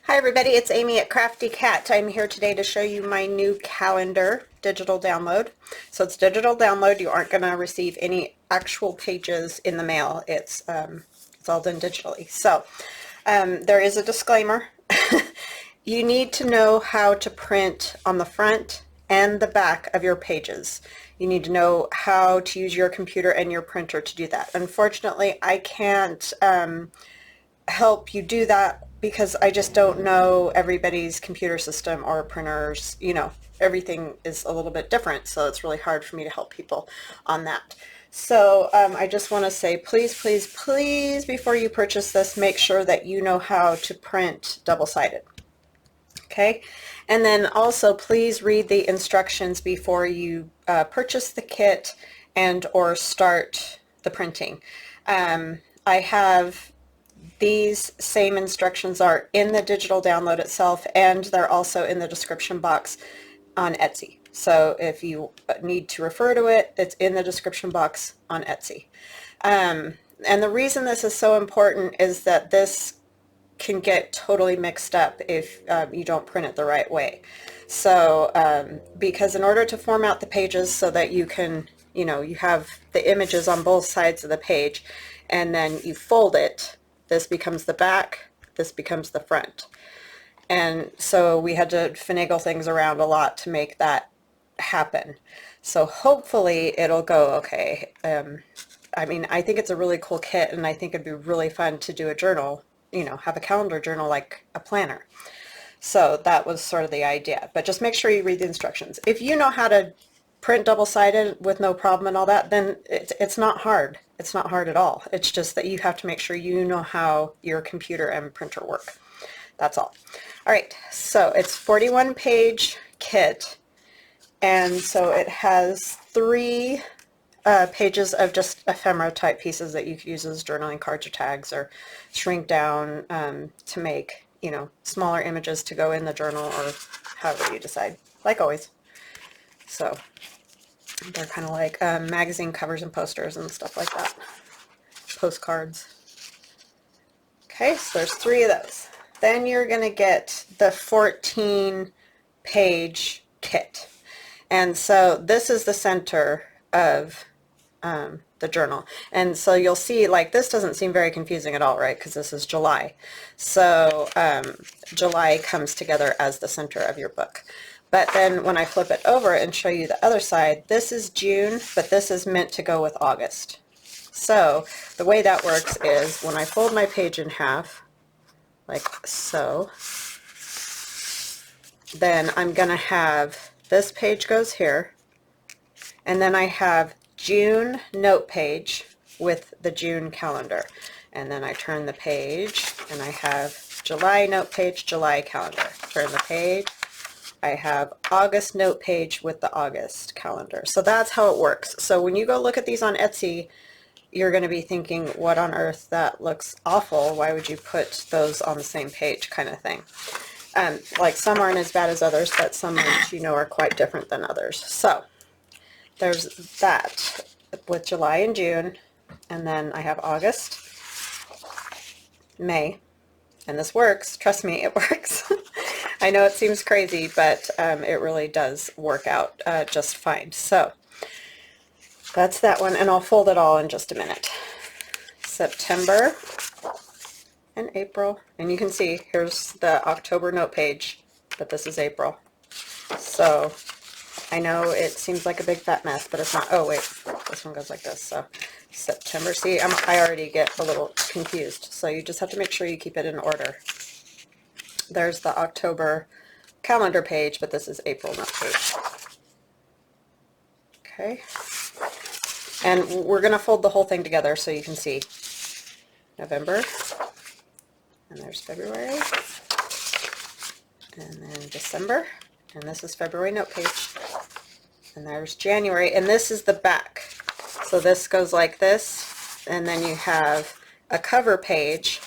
Hi everybody, it's Amy at Crafty Cat. I'm here today to show you my new calendar digital download. So it's digital download. You aren't going to receive any actual pages in the mail. It's all done digitally. So there is a disclaimer. You need to know how to print on the front and the back of your pages. You need to know how to use your computer and your printer to do that. Unfortunately, I can't help you do that because I just don't know everybody's computer system or printers. Everything is a little bit different, so it's really hard for me to help people on that. So I just want to say, please, please, please, before you purchase this, make sure that you know how to print double-sided. Okay, and then also please read the instructions before you purchase the kit and or start the printing. I have these same instructions are in the digital download itself, and they're also in the description box on Etsy. So if you need to refer to it, it's in the description box on Etsy. And the reason this is so important is that this can get totally mixed up if you don't print it the right way. So because in order to format the pages so that you can, you have the images on both sides of the page, and then you fold it, this becomes the back, this becomes the front. And so we had to finagle things around a lot to make that happen. So hopefully it'll go okay. I mean, I think it's a really cool kit, and I think it'd be really fun to do a journal, have a calendar journal like a planner. So that was sort of the idea. But just make sure you read the instructions. If you know how to print double-sided with no problem and all that, then it's not hard. It's not hard at all. It's just that you have to make sure you know how your computer and printer work. That's all. All right, so it's 41-page kit, and so it has 3 pages of just ephemera type pieces that you could use as journaling cards or tags, or shrink down to make, smaller images to go in the journal, or however you decide, like always. So they're kind of like magazine covers and posters and stuff like that. Postcards. Okay, so there's 3 of those. Then you're going to get the 14-page kit. And so this is the center of the journal. And so you'll see, like, this doesn't seem very confusing at all, right? Because this is July. So July comes together as the center of your book. But then when I flip it over and show you the other side, this is June, but this is meant to go with August. So the way that works is when I fold my page in half, like so, then I'm going to have this page goes here, and then I have June note page with the June calendar. And then I turn the page, and I have July note page, July calendar. Turn the page, I have August note page with the August calendar. So that's how it works. So when you go look at these on Etsy, you're going to be thinking, what on earth, that looks awful. Why would you put those on the same page, kind of thing. Like, some aren't as bad as others, but some are quite different than others. So there's that with July and June, and then I have August, May, and this works. Trust me, it works. I know it seems crazy, but it really does work out just fine. So that's that one, and I'll fold it all in just a minute. September and April, and you can see here's the October note page, but this is April. So I know it seems like a big fat mess, but it's not. Oh wait, this one goes like this. So September, see, I already get a little confused, so you just have to make sure you keep it in order. There's the October calendar page, but this is April note page. Okay, and we're going to fold the whole thing together so you can see. November, and there's February, and then December, and this is February note page, and there's January, and this is the back. So this goes like this, and then you have a cover page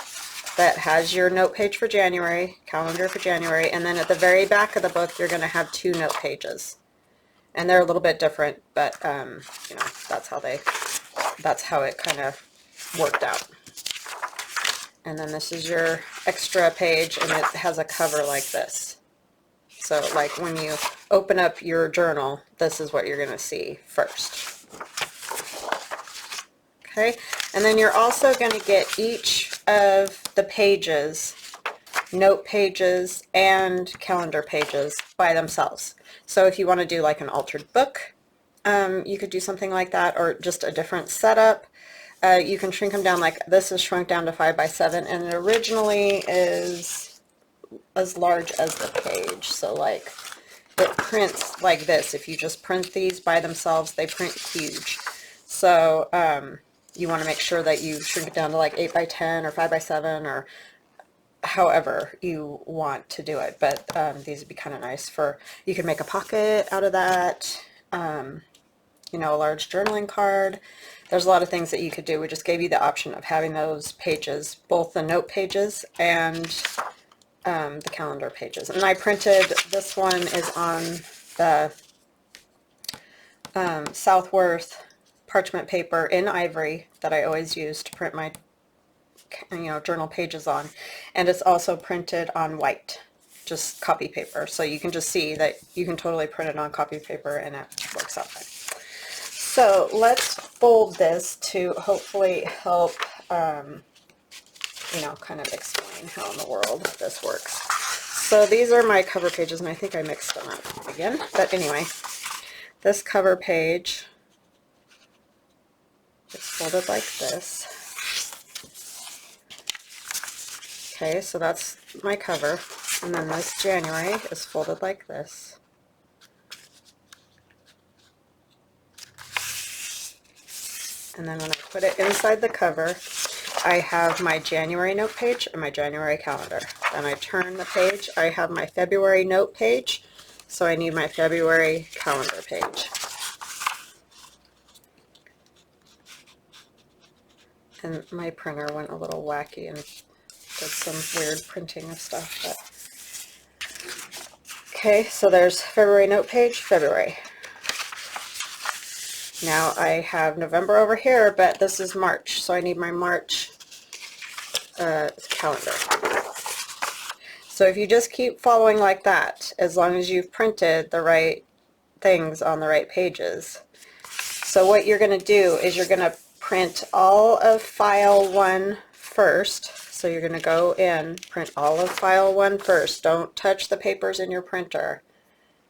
that has your note page for January, calendar for January, and then at the very back of the book you're going to have 2 note pages, and they're a little bit different, but that's how it kind of worked out. And then this is your extra page, and it has a cover like this. So like when you open up your journal, this is what you're going to see first. Okay, and then you're also going to get each of the pages, note pages and calendar pages by themselves. So if you want to do like an altered book, you could do something like that, or just a different setup. You can shrink them down. Like this is shrunk down to 5 by 7, and it originally is as large as the page. So like it prints like this. If you just print these by themselves, they print huge. So you want to make sure that you shrink it down to like 8 by 10 or 5 by 7 or however you want to do it. But these would be kind of nice for, you can make a pocket out of that, you know, a large journaling card. There's a lot of things that you could do. We just gave you the option of having those pages, both the note pages and the calendar pages. And I printed, this one is on the Southworth parchment paper in ivory that I always use to print my, you know, journal pages on, and it's also printed on white, just copy paper. So you can just see that you can totally print it on copy paper, and it works out fine. So let's fold this to hopefully help, you know, kind of explain how in the world this works. So these are my cover pages, and I think I mixed them up again. But anyway, this cover page is folded like this. Okay, so that's my cover. And then this January is folded like this. And then when I put it inside the cover, I have my January note page and my January calendar. Then I turn the page, I have my February note page, so I need my February calendar page. And my printer went a little wacky and did some weird printing of stuff. But okay, so there's February note page, February. Now I have November over here, but this is March, so I need my March calendar. So if you just keep following like that, as long as you've printed the right things on the right pages. So what you're going to do is you're going to print all of file 1 first. So you're going to go in, print all of file 1 first. Don't touch the papers in your printer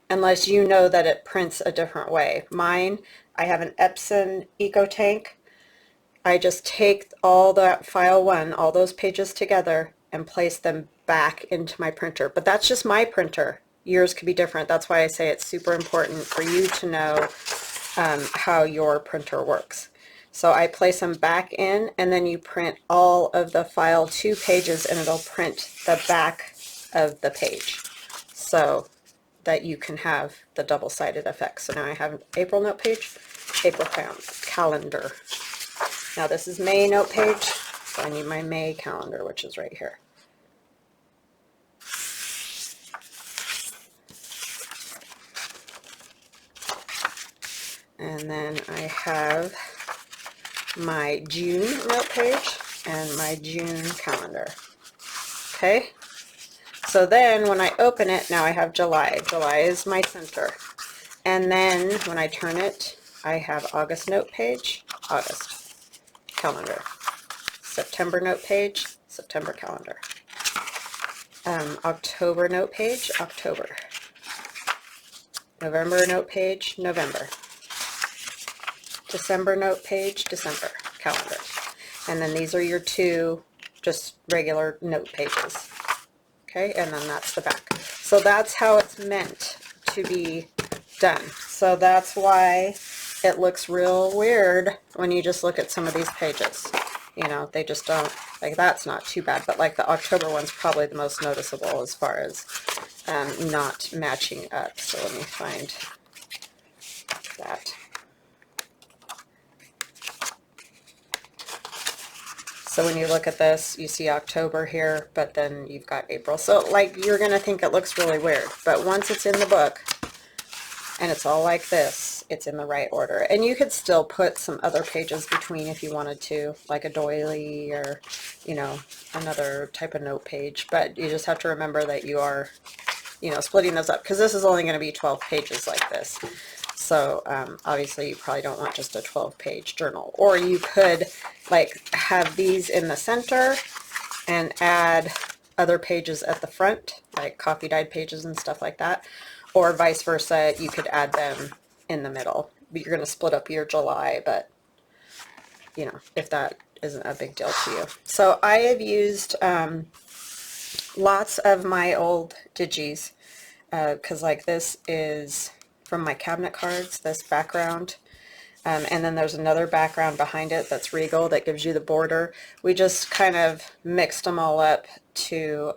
unless you know that it prints a different way. Mine, I have an Epson EcoTank. I just take all that file 1, all those pages together, and place them back into my printer. But that's just my printer. Yours could be different. That's why I say it's super important for you to know how your printer works. So I place them back in, and then you print all of the file 2 pages, and it'll print the back of the page so that you can have the double-sided effect. So now I have an April note page, April calendar. Now this is May note page, so I need my May calendar, which is right here. And then I have my June note page and my June calendar. Okay, so then when I open it, now I have July. July is my center. And then when I turn it, I have August note page, August calendar. September note page, September calendar. October note page, October. November note page, November. December note page, December calendar. And then these are your 2 just regular note pages. Okay, and then that's the back. So that's how it's meant to be done. So that's why it looks real weird when you just look at some of these pages. You know, they just don't, like that's not too bad, but like the October one's probably the most noticeable as far as not matching up. So let me find that. So when you look at this, you see October here, but then you've got April. So like you're going to think it looks really weird, but once it's in the book and it's all like this, it's in the right order. And you could still put some other pages between if you wanted to, like a doily or, you know, another type of note page. But you just have to remember that you are, you know, splitting those up, because this is only going to be 12 pages like this. So obviously you probably don't want just a 12-page journal. Or you could like have these in the center and add other pages at the front, like coffee dyed pages and stuff like that. Or vice versa, you could add them in the middle. You're going to split up your July, but you know, if that isn't a big deal to you. So I have used lots of my old digis, because like this is from my cabinet cards, this background. And then there's another background behind it that's regal that gives you the border. We just kind of mixed them all up to,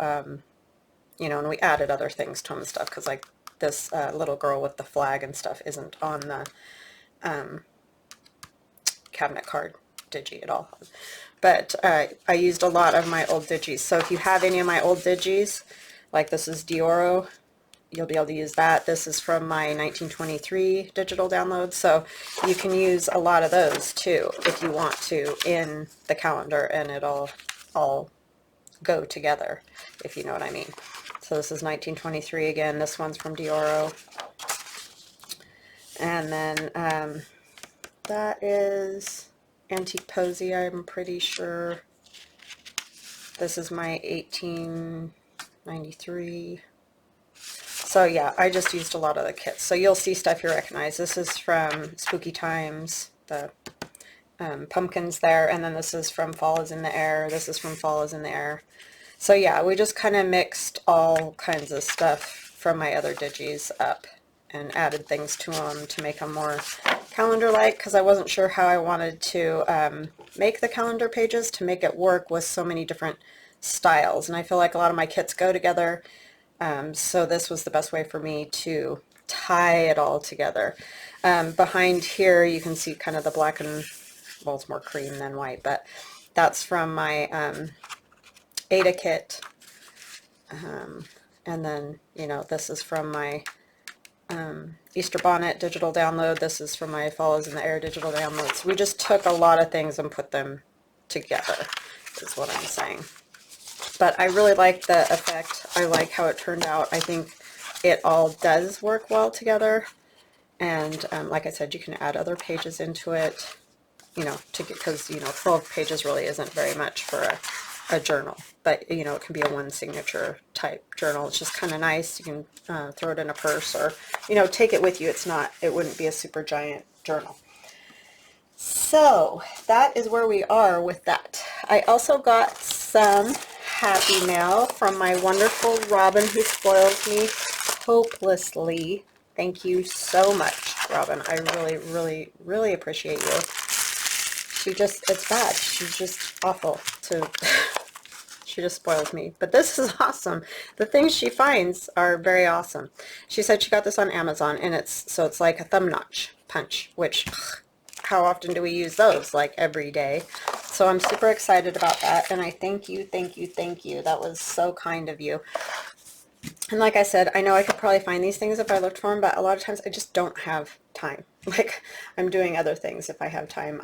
you know, and we added other things to them and stuff, because like this little girl with the flag and stuff isn't on the cabinet card digi at all. But I used a lot of my old digis. So if you have any of my old digis, like this is Dioro, you'll be able to use that. This is from my 1923 digital download, so you can use a lot of those too if you want to in the calendar, and it'll all go together, if you know what I mean. So this is 1923 again. This one's from Dioro. And then that is Antique Posy, I'm pretty sure. This is my 1893. So yeah, I just used a lot of the kits. So you'll see stuff you recognize. This is from Spooky Times, the pumpkins there, and then this is from Fall is in the Air. This is from Fall is in the Air. So yeah, we just kind of mixed all kinds of stuff from my other digis up and added things to them to make them more calendar-like, because I wasn't sure how I wanted to make the calendar pages to make it work with so many different styles. And I feel like a lot of my kits go together. So this was the best way for me to tie it all together. Behind here you can see kind of the black and, well, it's more cream than white, but that's from my Ada kit. And then, you know, this is from my Easter Bonnet digital download. This is from my Fall is in the Air digital downloads. We just took a lot of things and put them together, is what I'm saying. But I really like the effect. I like how it turned out. I think it all does work well together. And like I said, you can add other pages into it, you know, because, you know, 12 pages really isn't very much for a journal. But, you know, it can be a one signature type journal. It's just kind of nice. You can throw it in a purse or, you know, take it with you. It wouldn't be a super giant journal. So that is where we are with that. I also got some happy mail from my wonderful Robyn, who spoils me hopelessly. Thank you so much, Robyn. I really, really, really appreciate you. It's bad. She's just awful to, she just spoils me. But this is awesome. The things she finds are very awesome. She said she got this on Amazon, and it's like a thumb notch punch, which, how often do we use those? Like every day. So I'm super excited about that, and I thank you, thank you, thank you. That was so kind of you. And like I said, I know I could probably find these things if I looked for them, but a lot of times I just don't have time. Like, I'm doing other things if I have time.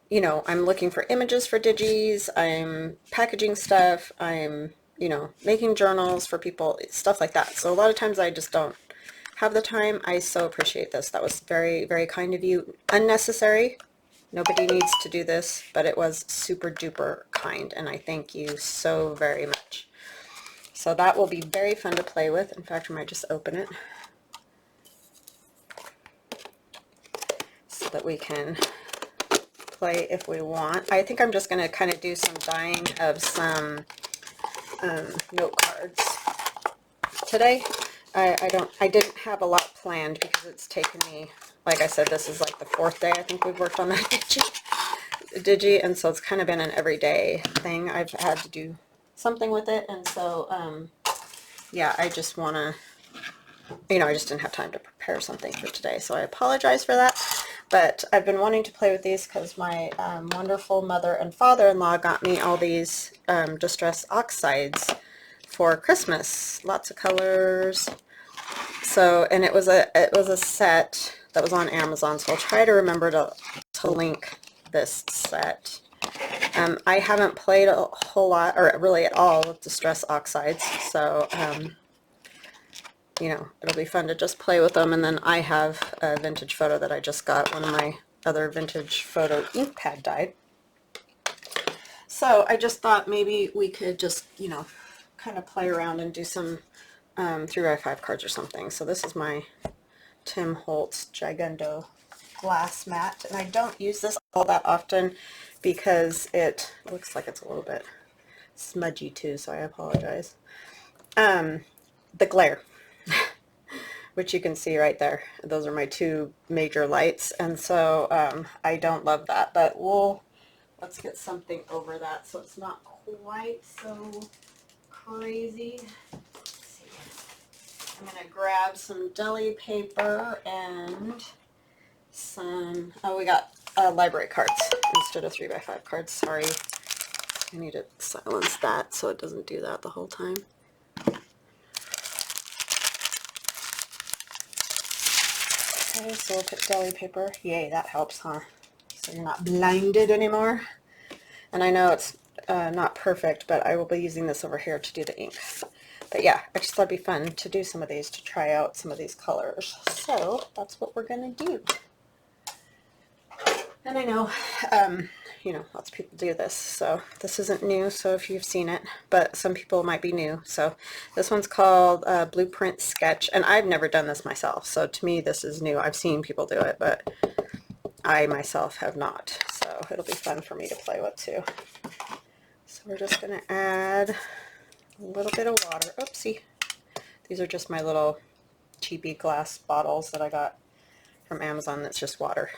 You know, I'm looking for images for digis, I'm packaging stuff, I'm, you know, making journals for people, stuff like that. So a lot of times I just don't have the time. I so appreciate this. That was very, very kind of you. Unnecessary. Nobody needs to do this, but it was super duper kind, and I thank you so very much. So that will be very fun to play with. In fact, I might just open it so that we can play if we want. I think I'm just going to kind of do some dyeing of some note cards today. I didn't have a lot planned because it's taken me, like I said, this is like the 4th day I think we've worked on that digi, and so it's kind of been an everyday thing. I've had to do something with it, and so yeah, I just want to, you know, I just didn't have time to prepare something for today, so I apologize for that. But I've been wanting to play with these because my wonderful mother and father-in-law got me all these Distress Oxides for Christmas. Lots of colors. So, and it was a set that was on Amazon, so I'll try to remember to link this set. I haven't played a whole lot, or really at all, with distress oxides, so you know, it'll be fun to just play with them. And then I have a vintage photo that I just got. One of my other vintage photo ink pad died. So I just thought maybe we could just, you know, kind of play around and do some 3x5 cards or something. So this is my Tim Holtz Gigundo glass mat, and I don't use this all that often because it looks like it's a little bit smudgy too, so I apologize. The glare, which you can see right there, those are my two major lights, and so I don't love that, but let's get something over that so it's not quite so crazy. Let's see. I'm going to grab some deli paper and some, oh, we got library cards instead of 3x5 cards. Sorry. I need to silence that so it doesn't do that the whole time. Okay, so we'll put deli paper. Yay, that helps, huh? So you're not blinded anymore. And I know it's not perfect, but I will be using this over here to do the ink. But yeah, I just thought it'd be fun to do some of these, to try out some of these colors. So that's what we're going to do. And I know, you know, lots of people do this, so this isn't new, so if you've seen it, but some people might be new. So this one's called Blueprint Sketch, and I've never done this myself, so to me this is new. I've seen people do it, but I myself have not, so it'll be fun for me to play with too. So we're just going to add a little bit of water. Oopsie. These are just my little cheapy glass bottles that I got from Amazon. That's just water.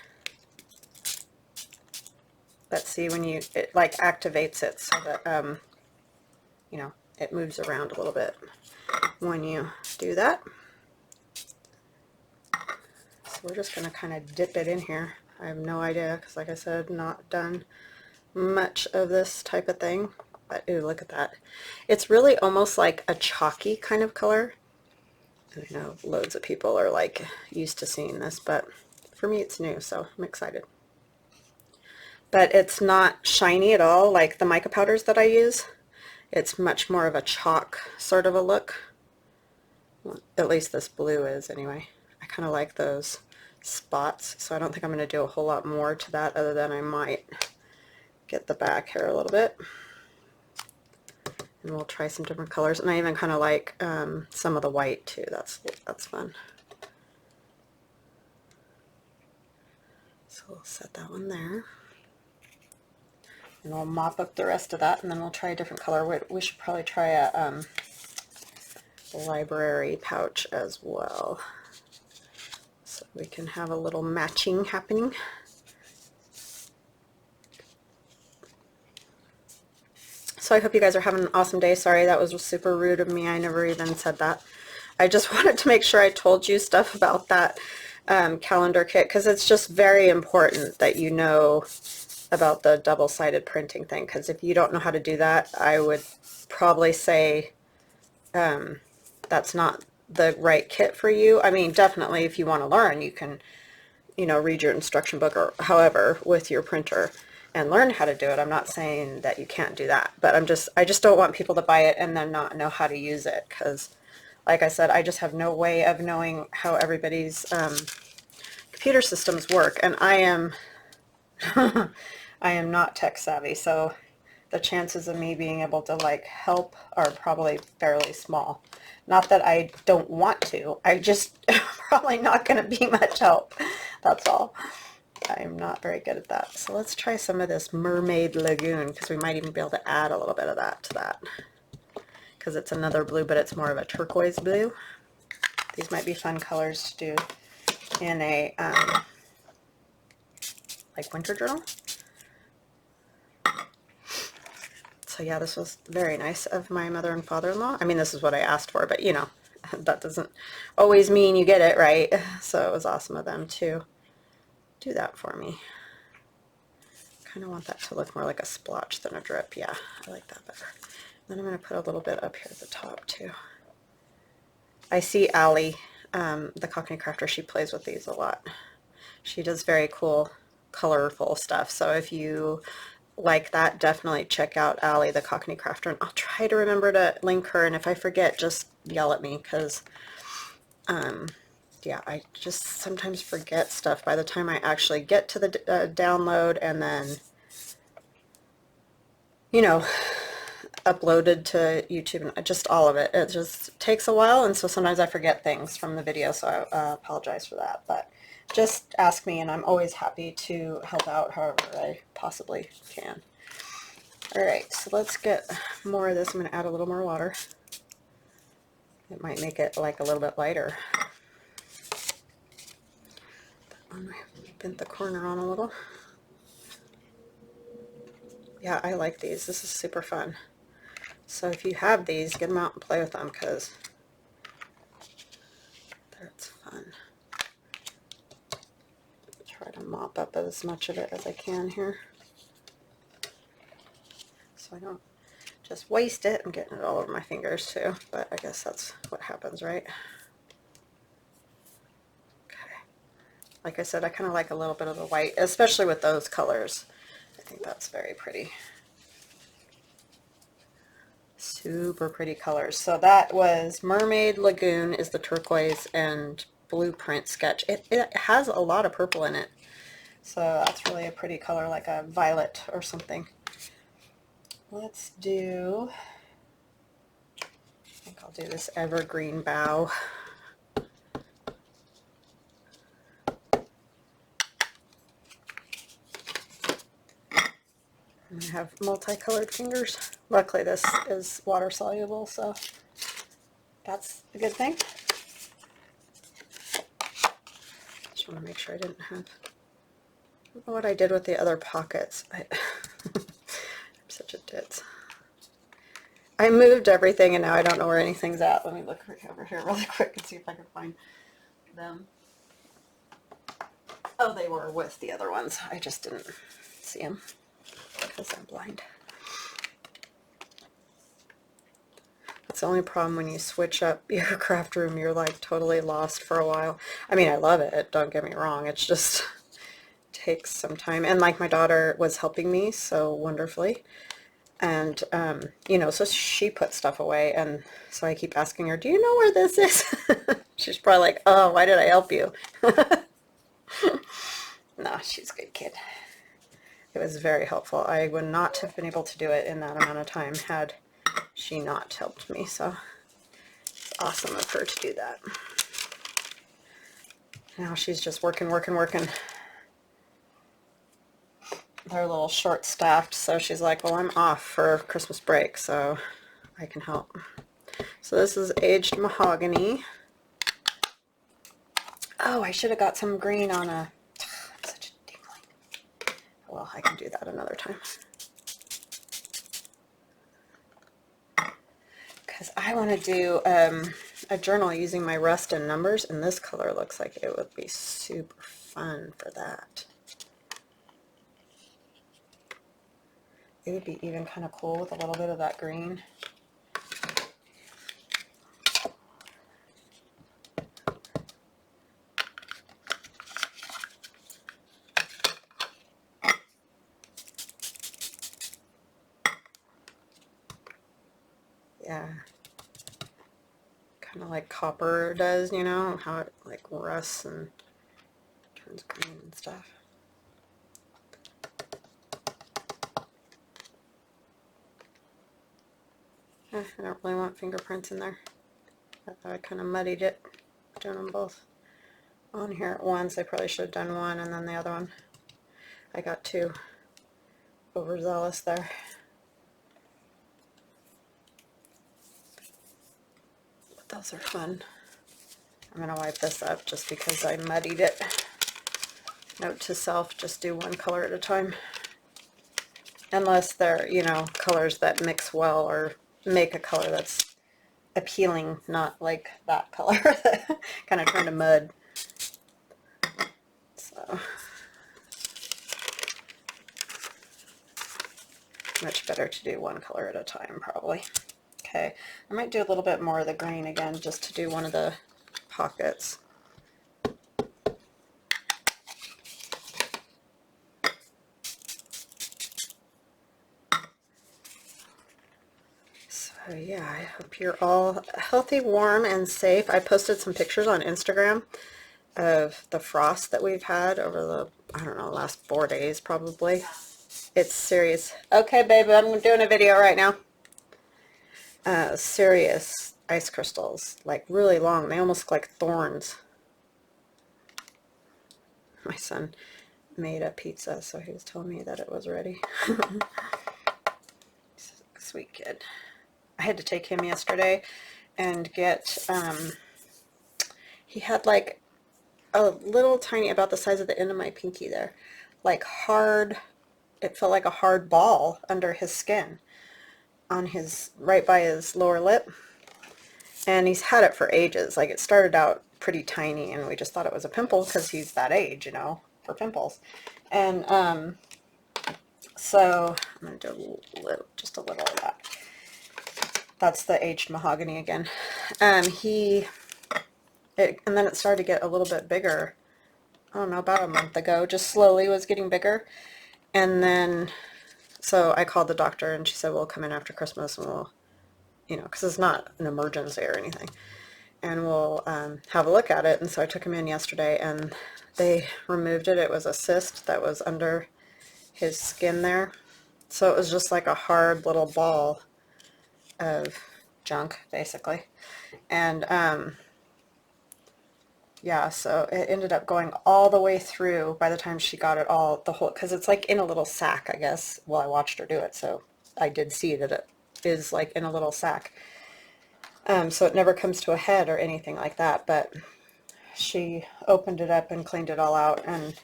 But see, when it like activates it so that, you know, it moves around a little bit when you do that. So we're just going to kind of dip it in here. I have no idea because, like I said, not done much of this type of thing. But ooh, look at that. It's really almost like a chalky kind of color. I know loads of people are like used to seeing this, but for me it's new, so I'm excited. But it's not shiny at all like the mica powders that I use. It's much more of a chalk sort of a look. Well, at least this blue is anyway. I kind of like those spots, so I don't think I'm going to do a whole lot more to that other than I might get the back here a little bit. And we'll try some different colors. And I even kind of like some of the white too. That's fun. So we'll set that one there. And we'll mop up the rest of that, and then we'll try a different color. We should probably try a library pouch as well, so we can have a little matching happening. So I hope you guys are having an awesome day. Sorry, that was super rude of me. I never even said that. I just wanted to make sure I told you stuff about that calendar kit, because it's just very important that you know about the double-sided printing thing, because if you don't know how to do that, I would probably say that's not the right kit for you. I mean, definitely if you want to learn, you can, you know, read your instruction book or however with your printer and learn how to do it. I'm not saying that you can't do that, but I just don't want people to buy it and then not know how to use it, because like I said, I just have no way of knowing how everybody's computer systems work, and I am I am not tech savvy, so the chances of me being able to like help are probably fairly small. Not that I don't want to, I just probably not going to be much help. That's all. I am not very good at that. So let's try some of this Mermaid Lagoon, because we might even be able to add a little bit of that to that, because it's another blue, but it's more of a turquoise blue. These might be fun colors to do in a like winter journal. So yeah, this was very nice of my mother and father-in-law. I mean, this is what I asked for, but you know, that doesn't always mean you get it, right? So it was awesome of them to do that for me. Kind of want that to look more like a splotch than a drip. Yeah, I like that better. Then I'm going to put a little bit up here at the top too. I see Allie the Cockney Crafter, she plays with these a lot. She does very cool, colorful stuff. So if you like that, definitely check out Allie, the Cockney Crafter. And I'll try to remember to link her. And if I forget, just yell at me, because yeah, I just sometimes forget stuff by the time I actually get to the download, and then, you know, uploaded to YouTube, and just all of it. It just takes a while, and so sometimes I forget things from the video, so I apologize for that. But just ask me, and I'm always happy to help out however I possibly can. Alright, so let's get more of this. I'm going to add a little more water. It might make it like a little bit lighter. That one I bent the corner on a little. Yeah, I like these. This is super fun. So if you have these, get them out and play with them, because that's fun. Try to mop up as much of it as I can here, so I don't just waste it. I'm getting it all over my fingers too, but I guess that's what happens, right? Okay. Like I said, I kind of like a little bit of the white, especially with those colors. I think that's very pretty. Super pretty colors. So that was Mermaid Lagoon is the turquoise, and Blueprint Sketch. It has a lot of purple in it. So that's really a pretty color, like a violet or something. Let's do, I think I'll do this evergreen bough. I have multicolored fingers. Luckily this is water soluble, so that's a good thing. Just want to make sure I didn't have, I don't know what I did with the other pockets. I'm such a ditz. I moved everything and now I don't know where anything's at. Let me look right over here really quick and see if I can find them. Oh, they were with the other ones. I just didn't see them because I'm blind. That's the only problem when you switch up your craft room. You're like totally lost for a while. I mean, I love it, don't get me wrong. It's just takes some time. And like my daughter was helping me so wonderfully. And, you know, so she put stuff away. And so I keep asking her, do you know where this is? She's probably like, oh, why did I help you? No, she's a good kid. It was very helpful. I would not have been able to do it in that amount of time had she not helped me. So it's awesome of her to do that. Now she's just working. They're a little short-staffed, so she's like, well, I'm off for Christmas break, so I can help. So this is aged mahogany. Oh, I should have got some green on a, I'm such a dingling. Well, I can do that another time. Because I want to do a journal using my rust and numbers, and this color looks like it would be super fun for that. It would be even kind of cool with a little bit of that green. Yeah. Kind of like copper does, you know, how it like rusts and turns green and stuff. I don't really want fingerprints in there. I kind of muddied it, doing them both on here at once. I probably should have done one and then the other one. I got too overzealous there. But those are fun. I'm going to wipe this up just because I muddied it. Note to self, just do one color at a time. Unless they're, you know, colors that mix well or make a color that's appealing, not like that color that kind of turned to mud. So much better to do one color at a time, probably. Okay, I might do a little bit more of the green again just to do one of the pockets. So yeah, I hope you're all healthy, warm, and safe. I posted some pictures on Instagram of the frost that we've had over the, I don't know, last 4 days probably. It's serious. Okay, baby, I'm doing a video right now. Serious ice crystals, like really long. They almost look like thorns. My son made a pizza, so he was telling me that it was ready. Sweet kid. I had to take him yesterday and get, he had like a little tiny, about the size of the end of my pinky there, like hard, it felt like a hard ball under his skin on his, right by his lower lip. And he's had it for ages. Like, it started out pretty tiny and we just thought it was a pimple because he's that age, you know, for pimples. And so I'm going to do just a little of that. That's the aged mahogany again. And then it started to get a little bit bigger, I don't know, about a month ago, just slowly was getting bigger. And then, so I called the doctor and she said, we'll come in after Christmas and we'll, you know, because it's not an emergency or anything, and we'll have a look at it. And so I took him in yesterday and they removed it. It was a cyst that was under his skin there. So it was just like a hard little ball of junk, basically. And yeah, so it ended up going all the way through by the time she got it all, the whole, because it's like in a little sack, I guess. Well, I watched her do it, so I did see that it is like in a little sack. So it never comes to a head or anything like that, but she opened it up and cleaned it all out, and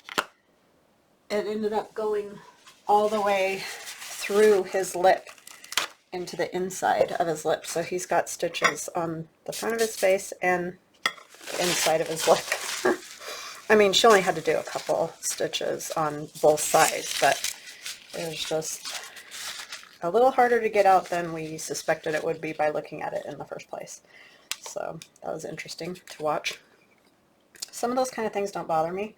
it ended up going all the way through his lip into the inside of his lip. So he's got stitches on the front of his face and the inside of his lip. I mean, she only had to do a couple stitches on both sides, but it was just a little harder to get out than we suspected it would be by looking at it in the first place. So that was interesting to watch. Some of those kind of things don't bother me.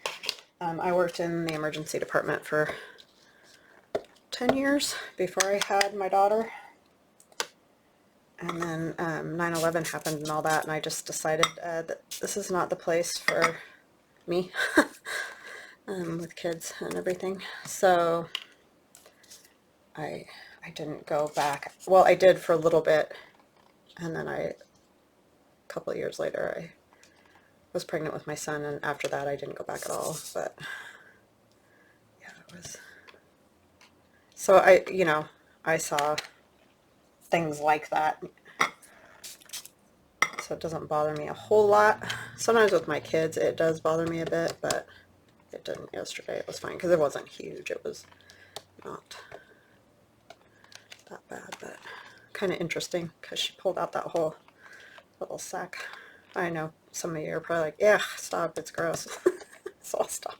I worked in the emergency department for 10 years before I had my daughter. And then 9/11 happened and all that, and I just decided that this is not the place for me with kids and everything. So I didn't go back. Well, I did for a little bit, and then a couple of years later, I was pregnant with my son, and after that, I didn't go back at all. But yeah, it was. So I saw things like that. So it doesn't bother me a whole lot. Sometimes with my kids, it does bother me a bit, but it didn't yesterday. It was fine because it wasn't huge. It was not that bad, but kind of interesting because she pulled out that whole little sack. I know some of you are probably like, yeah, stop, it's gross. So I'll stop.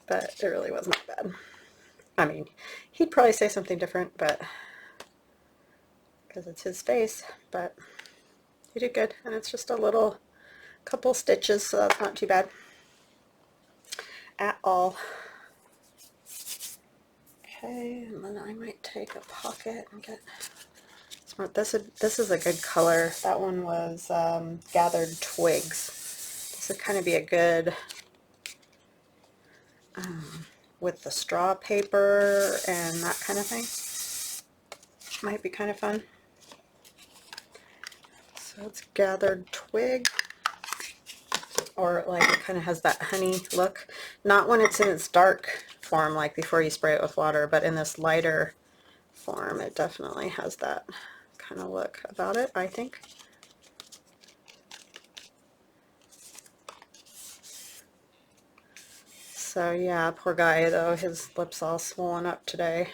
But it really wasn't that bad. I mean, he'd probably say something different, but because it's his face, but he did good. And it's just a little couple stitches, so that's not too bad at all. Okay, and then I might take a pocket and get smart. This is a good color. That one was gathered twigs. This would kind of be a good with the straw paper and that kind of thing. Might be kind of fun. So it's gathered twig, or like it kind of has that honey look. Not when it's in its dark form, like before you spray it with water, but in this lighter form, it definitely has that kind of look about it, I think. So yeah, poor guy though, his lips all swollen up today.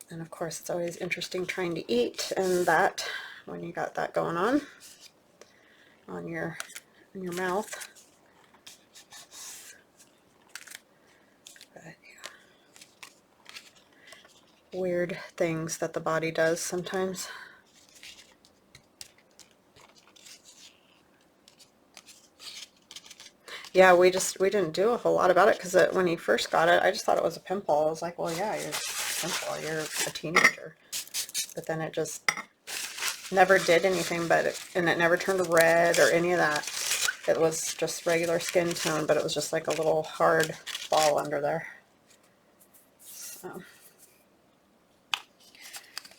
And of course it's always interesting trying to eat and that when you got that going on in your mouth. But yeah. Weird things that the body does sometimes. Yeah, we didn't do a whole lot about it because when he first got it, I just thought it was a pimple. I was like, well, yeah, you're a pimple. You're a teenager. But then it just never did anything, and it never turned red or any of that. It was just regular skin tone, but it was just like a little hard ball under there. So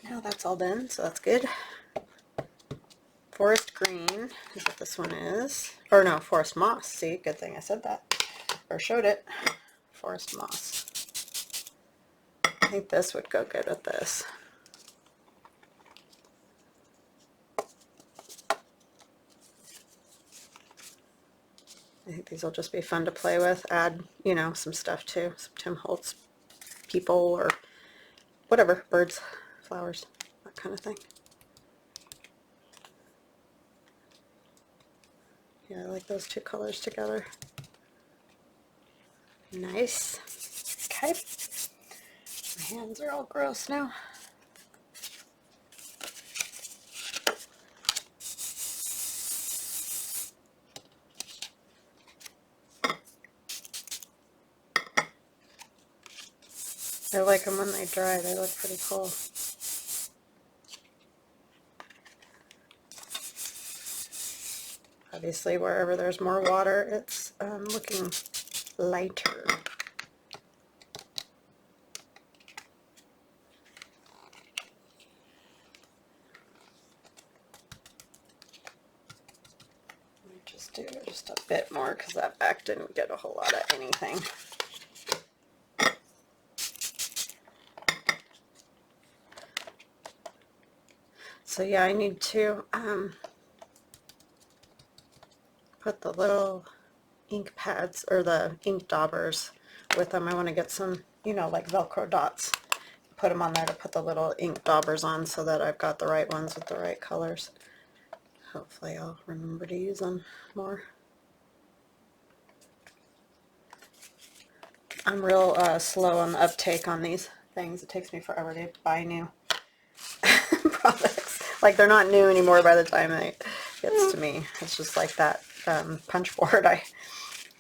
now that's all done, so that's good. Forest green is what this one is. Or no, forest moss. See, good thing I said that. Or showed it. Forest moss. I think this would go good with this. I think these will just be fun to play with. Add, you know, some stuff too. Some Tim Holtz people or whatever. Birds, flowers, that kind of thing. Yeah, I like those two colors together. Nice. Okay. My hands are all gross now. I like them when they dry. They look pretty cool. Obviously, wherever there's more water, it's looking lighter. Let me just do just a bit more because that back didn't get a whole lot of anything. So yeah, I need to put the little ink pads or the ink daubers with them. I want to get some, you know, like Velcro dots. Put them on there to put the little ink daubers on so that I've got the right ones with the right colors. Hopefully I'll remember to use them more. I'm real slow on the uptake on these things. It takes me forever to buy new products. Like they're not new anymore by the time it gets to me. It's just like that punch board. I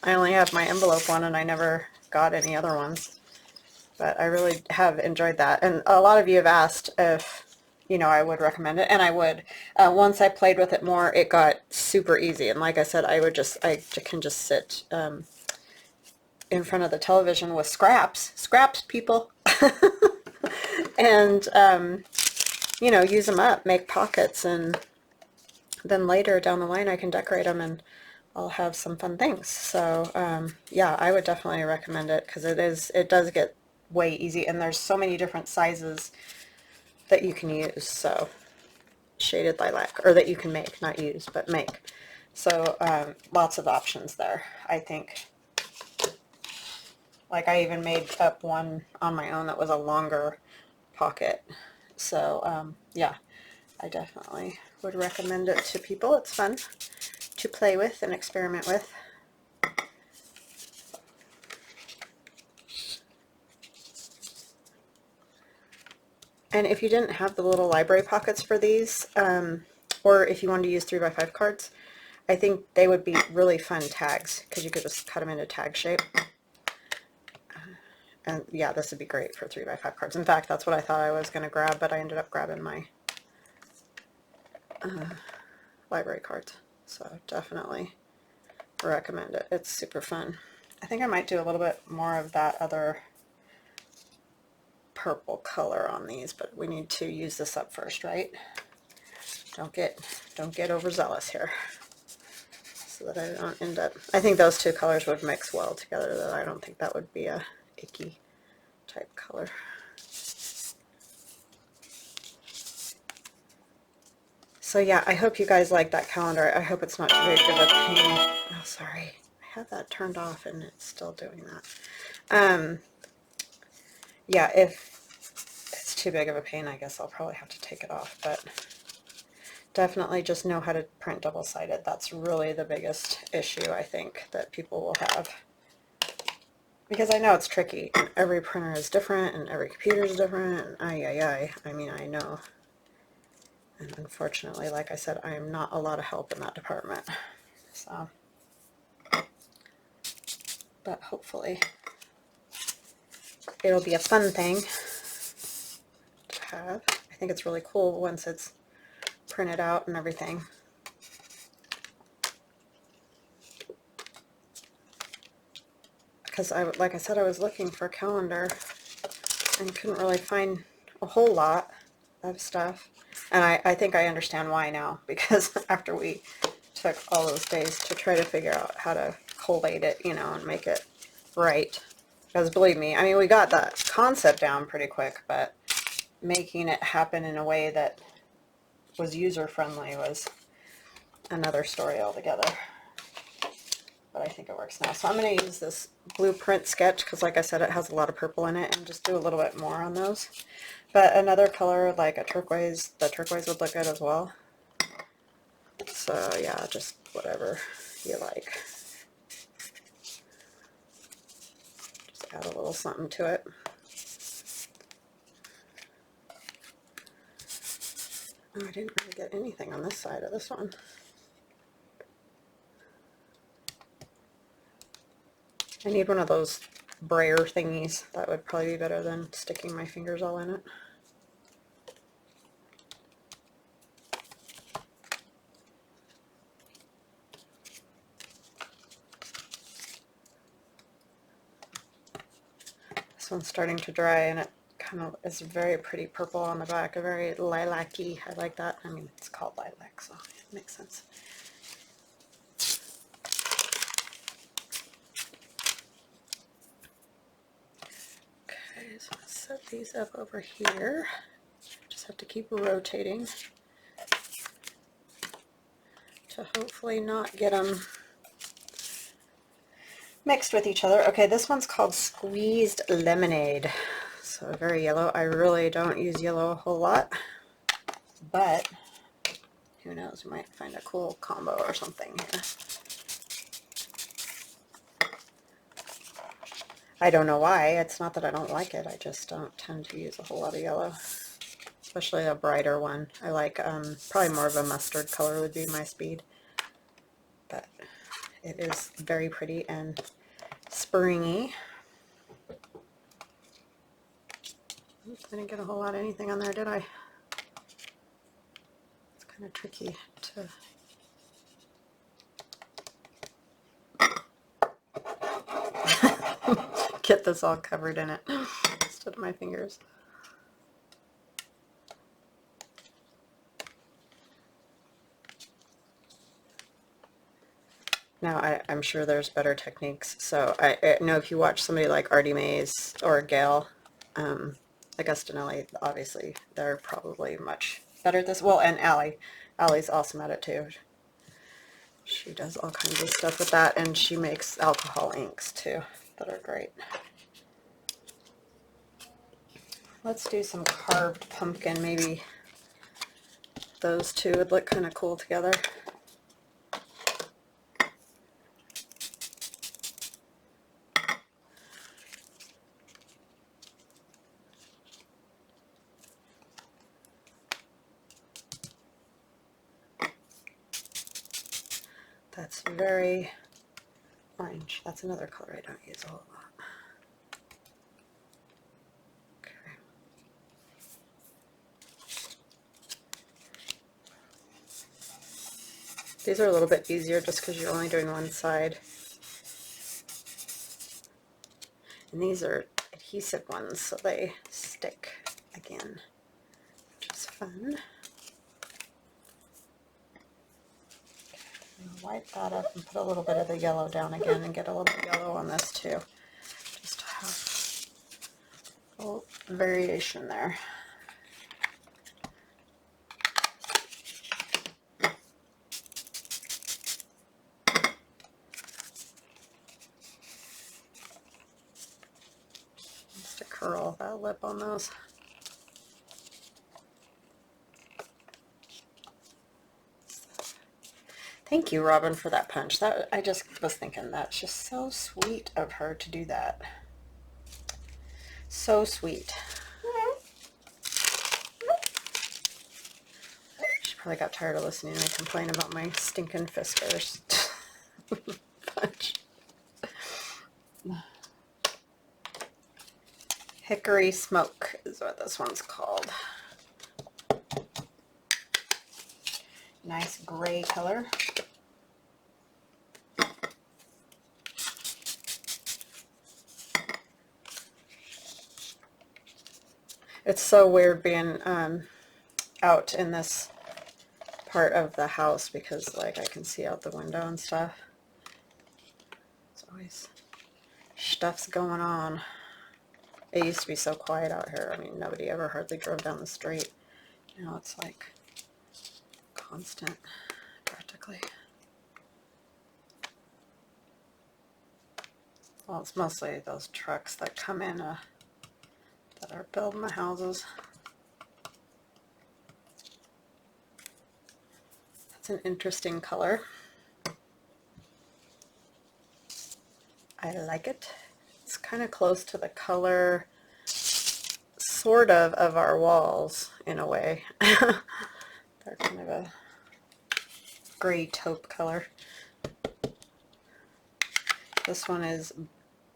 only have my envelope one and I never got any other ones. But I really have enjoyed that. And a lot of you have asked if, you know, I would recommend it. And I would. Once I played with it more, it got super easy. And like I said, I can just sit in front of the television with scraps people. And, you know, use them up, make pockets, and then later down the line I can decorate them and I'll have some fun things. So yeah, I would definitely recommend it because it does get way easy, and there's so many different sizes that you can use. So shaded lilac, or that you can make, not use, but make. So lots of options there, I think. Like I even made up one on my own that was a longer pocket. So yeah, I definitely would recommend it to people. It's fun to play with and experiment with. And if you didn't have the little library pockets for these, or if you wanted to use 3x5 cards, I think they would be really fun tags because you could just cut them into tag shape. And yeah, this would be great for 3x5 cards. In fact, that's what I thought I was going to grab, but I ended up grabbing my library cards. So definitely recommend it. It's super fun. I think I might do a little bit more of that other purple color on these, but we need to use this up first, right? Don't get overzealous here, so that I don't end up. I think those two colors would mix well together, though. I don't think that would be a icky type color. So yeah, I hope you guys like that calendar. I hope it's not too big of a pain. Oh, sorry. I had that turned off and it's still doing that. Yeah, if it's too big of a pain, I guess I'll probably have to take it off, but definitely just know how to print double-sided. That's really the biggest issue, I think, that people will have. Because I know it's tricky. Every printer is different and every computer is different. And I mean, I know. And unfortunately, like I said, I am not a lot of help in that department. So but hopefully it'll be a fun thing to have. I think it's really cool once it's printed out and everything. Because like I said, I was looking for a calendar and couldn't really find a whole lot of stuff. And I think I understand why now, because after we took all those days to try to figure out how to collate it, you know, and make it right. Because believe me, I mean, we got the concept down pretty quick, but making it happen in a way that was user-friendly was another story altogether. But I think it works now. So I'm going to use this blueprint sketch because, like I said, it has a lot of purple in it, and just do a little bit more on those. But another color, like a turquoise, the turquoise would look good as well. So yeah, just whatever you like. Just add a little something to it. Oh, I didn't really get anything on this side of this one. I need one of those brayer thingies. That would probably be better than sticking my fingers all in it. This one's starting to dry, and it kind of is very pretty purple on the back, a very lilac-y. I like that. I mean, it's called lilac, so it makes sense. Okay, so let's set these up over here. Just have to keep rotating to hopefully not get them mixed with each other. Okay, this one's called Squeezed Lemonade. So very yellow. I really don't use yellow a whole lot, but who knows, we might find a cool combo or something here. I don't know why. It's not that I don't like it. I just don't tend to use a whole lot of yellow, especially a brighter one. I like probably more of a mustard color would be my speed, but it is very pretty and springy. Oops, I didn't get a whole lot of anything on there, did I? It's kind of tricky to... get this all covered in it instead of my fingers. Now, I'm sure there's better techniques. So I know if you watch somebody like Artie Mays or Gail Augustinelli, obviously they're probably much better at this. Well, and Allie. Allie's awesome at it too. She does all kinds of stuff with that, and she makes alcohol inks too that are great. Let's do some carved pumpkin. Maybe those two would look kind of cool together. That's very orange. That's another color I don't use a whole lot. Okay. These are a little bit easier just because you're only doing one side. And these are adhesive ones, so they stick again, which is fun. Wipe that up and put a little bit of the yellow down again and get a little yellow on this too, just to have a little variation there. Just to curl that lip on those. Thank you, Robyn, for that punch. That I just was thinking that's just so sweet of her to do that. So sweet. She probably got tired of listening to me complain about my stinking Fiskars punch. Hickory Smoke is what this one's called. Nice gray color. It's so weird being out in this part of the house because like I can see out the window and stuff. It's always stuff's going on. It used to be so quiet out here. I mean, nobody ever hardly drove down the street. Now it's like constant, practically. Well, it's mostly those trucks that come in that are building the houses. That's an interesting color. I like it. It's kind of close to the color, sort of our walls in a way. They're kind of a gray taupe color. This one is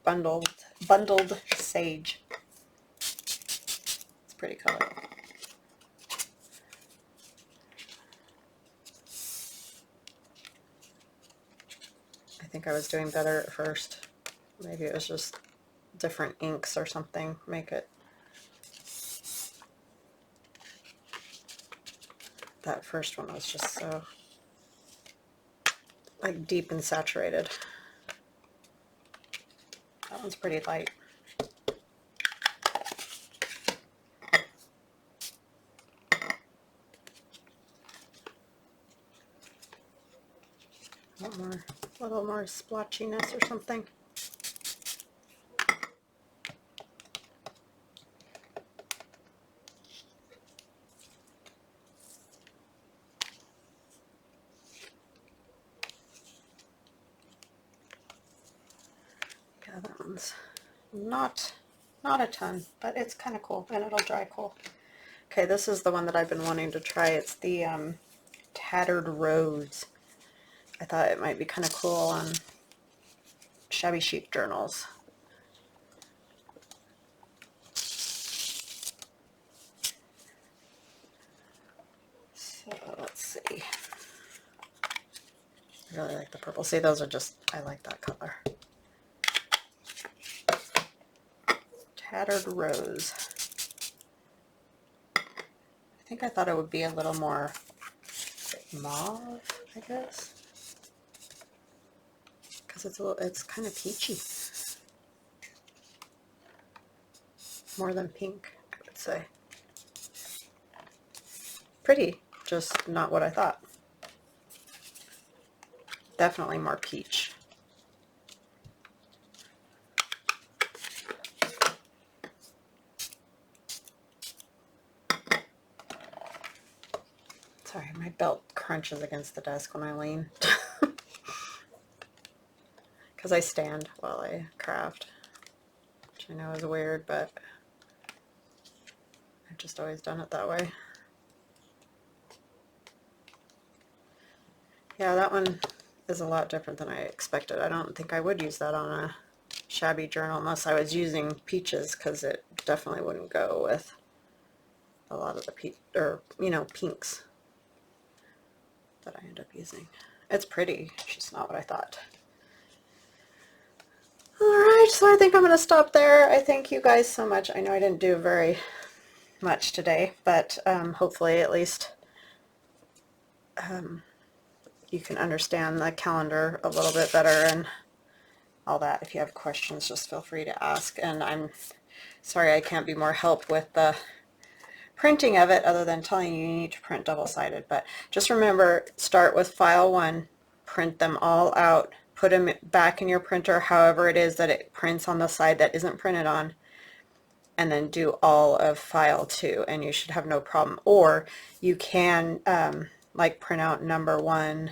bundled sage. It's a pretty color. I think I was doing better at first. Maybe it was just different inks or something make it. That first one was just so like deep and saturated. That one's pretty light. A little more splotchiness or something. Yeah, that one's not a ton, but it's kind of cool and it'll dry cool. Okay, this is the one that I've been wanting to try. It's the Tattered Rose. I thought it might be kind of cool on shabby chic journals. So let's see. I really like the purple. See, those are just, I like that color. Tattered Rose. I think I thought it would be a little more mauve, I guess. Because it's kind of peachy. More than pink, I would say. Pretty, just not what I thought. Definitely more peach. Sorry, my belt crunches against the desk when I lean. Because I stand while I craft, which I know is weird, but I've just always done it that way. Yeah, that one is a lot different than I expected. I don't think I would use that on a shabby journal unless I was using peaches, because it definitely wouldn't go with a lot of the pinks that I end up using. It's pretty, it's just not what I thought. Alright, so I think I'm going to stop there. I thank you guys so much. I know I didn't do very much today, but hopefully at least you can understand the calendar a little bit better and all that. If you have questions, just feel free to ask. And I'm sorry I can't be more help with the printing of it other than telling you need to print double-sided. But just remember, start with file 1, print them all out, put them back in your printer however it is that it prints on the side that isn't printed on, and then do all of file 2, and you should have no problem. Or you can like print out number 1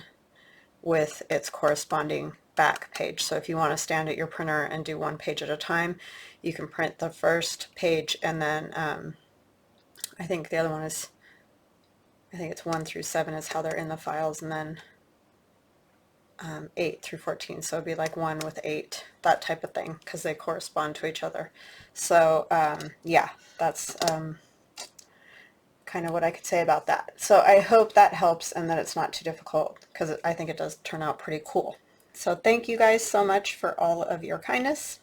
with its corresponding back page. So if you want to stand at your printer and do one page at a time, you can print the first page, and then I think the other one is, I think it's 1 through 7 is how they're in the files, and then 8 through 14, so it'd be like 1 with 8, that type of thing, because they correspond to each other. So yeah, that's kind of what I could say about that. So I hope that helps and that it's not too difficult, because I think it does turn out pretty cool. So thank you guys so much for all of your kindness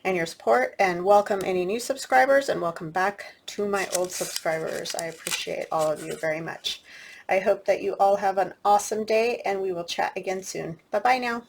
and your support, and welcome any new subscribers, and welcome back to my old subscribers. I appreciate all of you very much. I hope that you all have an awesome day, and we will chat again soon. Bye bye now.